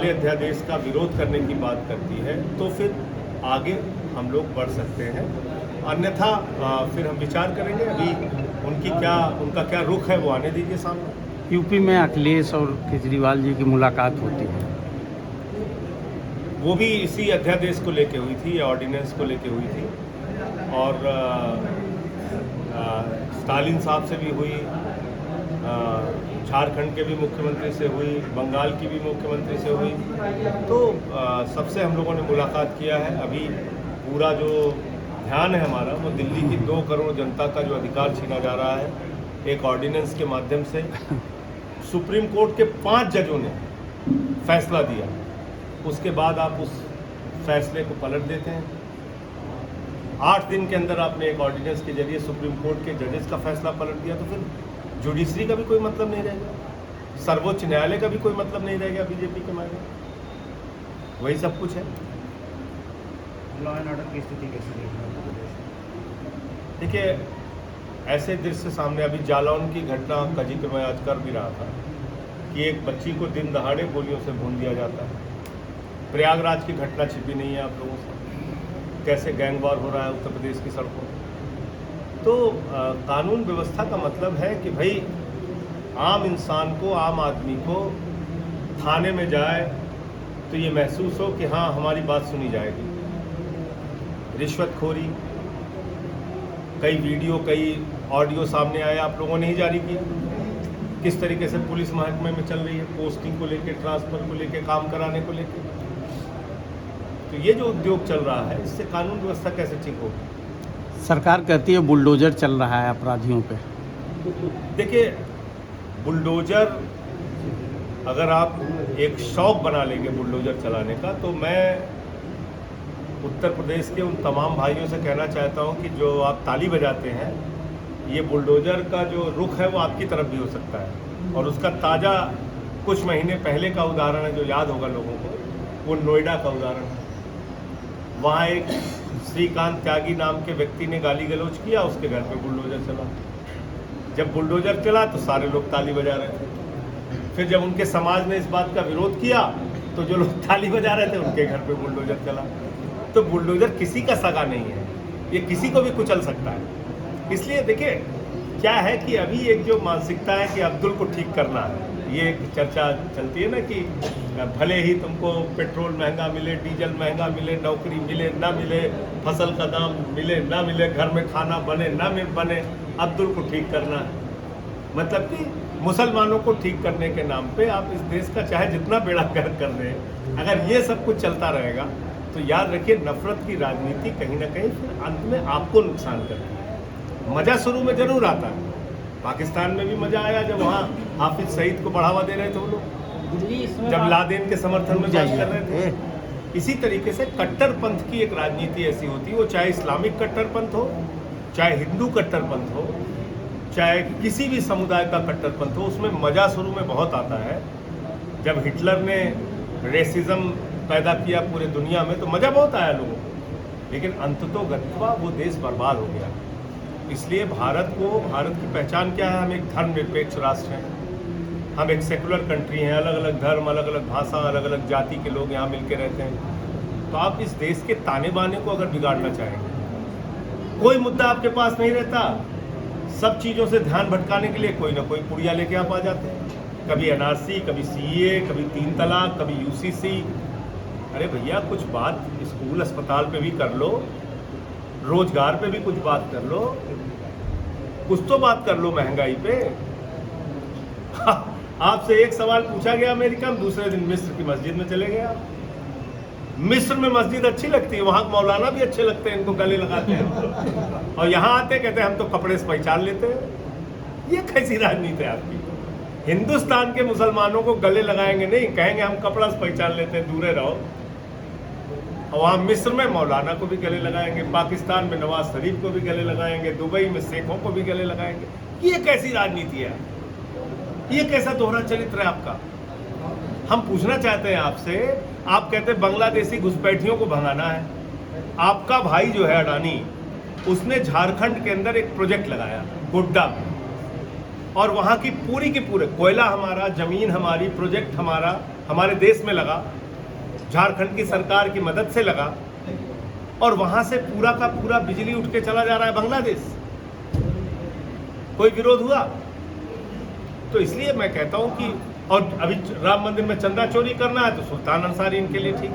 नब्बे अध्यादेश का विरोध करने की बात करती है तो फिर आगे हम लोग बढ़ सकते हैं, अन्यथा फिर हम विचार करेंगे। अभी उनका क्या रुख है वो आने दीजिए सामने। यूपी में अखिलेश और केजरीवाल जी की मुलाकात होती है, वो भी इसी अध्यादेश को लेके हुई थी, या ऑर्डिनेंस को लेके हुई थी, और स्टालिन साहब से भी हुई, झारखंड के भी मुख्यमंत्री से हुई, बंगाल की भी मुख्यमंत्री से हुई, तो सबसे हम लोगों ने मुलाकात किया है। अभी पूरा जो ध्यान है हमारा वो दिल्ली की 2 करोड़ जनता का जो अधिकार छीना जा रहा है एक ऑर्डिनेंस के माध्यम से। सुप्रीम कोर्ट के 5 जजों ने फैसला दिया, उसके बाद आप उस फैसले को पलट देते हैं। 8 दिन के अंदर आपने एक ऑर्डिनेंस के जरिए सुप्रीम कोर्ट के जजेस का फैसला पलट दिया, तो फिर जुडिशरी का भी कोई मतलब नहीं रहेगा, सर्वोच्च न्यायालय का भी कोई मतलब नहीं रहेगा बीजेपी के मायने। वही सब कुछ है। लॉ एंड ऑर्डर की स्थिति कैसी देखना? देखिए, ऐसे दृश्य सामने, अभी जालौन की घटना का जिक्र मैं आज कर भी रहा था कि एक बच्ची को दिन दहाड़े गोलियों से भून दिया जाता है। प्रयागराज की घटना छिपी नहीं है आप लोगों से, कैसे गैंग वॉर हो रहा है उत्तर प्रदेश की सड़कों। तो कानून व्यवस्था का मतलब है कि भाई आम इंसान को, आम आदमी को थाने में जाए तो ये महसूस हो कि हाँ हमारी बात सुनी जाएगी। रिश्वतखोरी, कई वीडियो, कई ऑडियो सामने आए, आप लोगों ने ही जारी किया, किस तरीके से पुलिस महकमे में चल रही है, पोस्टिंग को लेके, ट्रांसफर को लेके, काम कराने को लेके। तो ये जो उद्योग चल रहा है, इससे कानून व्यवस्था कैसे ठीक होगी? सरकार कहती है बुलडोजर चल रहा है अपराधियों पे। देखिए, बुलडोजर अगर आप एक शौक बना लेंगे बुलडोजर चलाने का, तो मैं उत्तर प्रदेश के उन तमाम भाइयों से कहना चाहता हूं कि जो आप ताली बजाते हैं, ये बुलडोजर का जो रुख है वो आपकी तरफ भी हो सकता है। और उसका ताज़ा कुछ महीने पहले का उदाहरण है जो याद होगा लोगों को, वो नोएडा का उदाहरण है। वहाँ एक श्रीकांत त्यागी नाम के व्यक्ति ने गाली गलौज किया, उसके घर पे बुलडोजर चला। जब बुलडोजर चला तो सारे लोग ताली बजा रहे थे। फिर जब उनके समाज ने इस बात का विरोध किया तो जो लोग ताली बजा रहे थे उनके घर पे बुलडोजर चला। तो बुलडोजर किसी का सगा नहीं है, ये किसी को भी कुचल सकता है। इसलिए देखिए क्या है कि अभी एक जो मानसिकता है कि अब्दुल को ठीक करना है, ये एक चर्चा चलती है ना कि भले ही तुमको पेट्रोल महंगा मिले, डीजल महंगा मिले, नौकरी मिले ना मिले, फसल का दाम मिले ना मिले, घर में खाना बने ना बने, अब्दुल को ठीक करना है। मतलब कि मुसलमानों को ठीक करने के नाम पे आप इस देश का चाहे जितना बेड़ा गर्क कर रहे हैं, अगर ये सब कुछ चलता रहेगा तो याद रखिए नफरत की राजनीति कहीं ना कहीं फिर अंत में आपको नुकसान करती है। मज़ा शुरू में जरूर आता है, पाकिस्तान में भी मज़ा आया जब वहाँ हाफिज सईद को बढ़ावा दे रहे थे वो लोग, जब लादेन के समर्थन में बात कर रहे थे। इसी तरीके से कट्टरपंथ की एक राजनीति ऐसी होती है, वो चाहे इस्लामिक कट्टरपंथ हो, चाहे हिंदू कट्टरपंथ हो, चाहे किसी भी समुदाय का कट्टरपंथ हो, उसमें मज़ा शुरू में बहुत आता है। जब हिटलर ने रेसिज्म पैदा किया पूरे दुनिया में तो मज़ा बहुत आया लोगों को, लेकिन अंततोगत्वा वो देश बर्बाद हो गया। इसलिए भारत की पहचान क्या है? हम एक धर्मनिरपेक्ष राष्ट्र हैं, हम एक सेकुलर कंट्री हैं, अलग अलग धर्म, अलग अलग भाषा, अलग अलग जाति के लोग यहाँ मिलकर रहते हैं। तो आप इस देश के ताने बाने को अगर बिगाड़ना चाहेंगे, कोई मुद्दा आपके पास नहीं रहता, सब चीज़ों से ध्यान भटकाने के लिए कोई ना कोई पुड़िया लेके आप आ जाते हैं, कभी एनआरसी, कभी सीए, कभी 3 तलाक, कभी यूसीसी। अरे भैया कुछ बात स्कूल अस्पताल पे भी कर लो, रोजगार पे भी कुछ बात कर लो, कुछ तो बात कर लो महंगाई पे। आपसे एक सवाल पूछा गया अमेरिका में, दूसरे दिन मिस्र की मस्जिद में चले गए आप। मिस्र में मस्जिद अच्छी लगती है, वहाँ मौलाना भी अच्छे लगते हैं, इनको गले लगाते हैं, और यहाँ आते कहते हैं हम तो कपड़े से पहचान लेते हैं। ये कैसी राजनीति है आपकी? हिंदुस्तान के मुसलमानों को गले लगाएंगे नहीं, कहेंगे हम कपड़ा से पहचान लेते हैं, दूरे रहो। और वहाँ मिस्र में मौलाना को भी गले लगाएंगे, पाकिस्तान में नवाज शरीफ को भी गले लगाएंगे, दुबई में शेखों को भी गले लगाएंगे। ये कैसी राजनीति है? ये कैसा दोहरा चरित्र है आपका? हम पूछना चाहते हैं आपसे, आप कहते हैं बांग्लादेशी घुसपैठियों को भगाना है। आपका भाई जो है अडानी, उसने झारखंड के अंदर एक प्रोजेक्ट लगाया गोड्डा में, और वहाँ की पूरी के पूरे कोयला हमारा, जमीन हमारी, प्रोजेक्ट हमारा, हमारे देश में लगा, झारखंड की सरकार की मदद से लगा, और वहां से पूरा का पूरा बिजली उठ के चला जा रहा है बांग्लादेश। कोई विरोध हुआ? तो इसलिए मैं कहता हूं कि, और अभी राम मंदिर में चंदा चोरी करना है तो सुल्तान अंसारी इनके लिए ठीक है।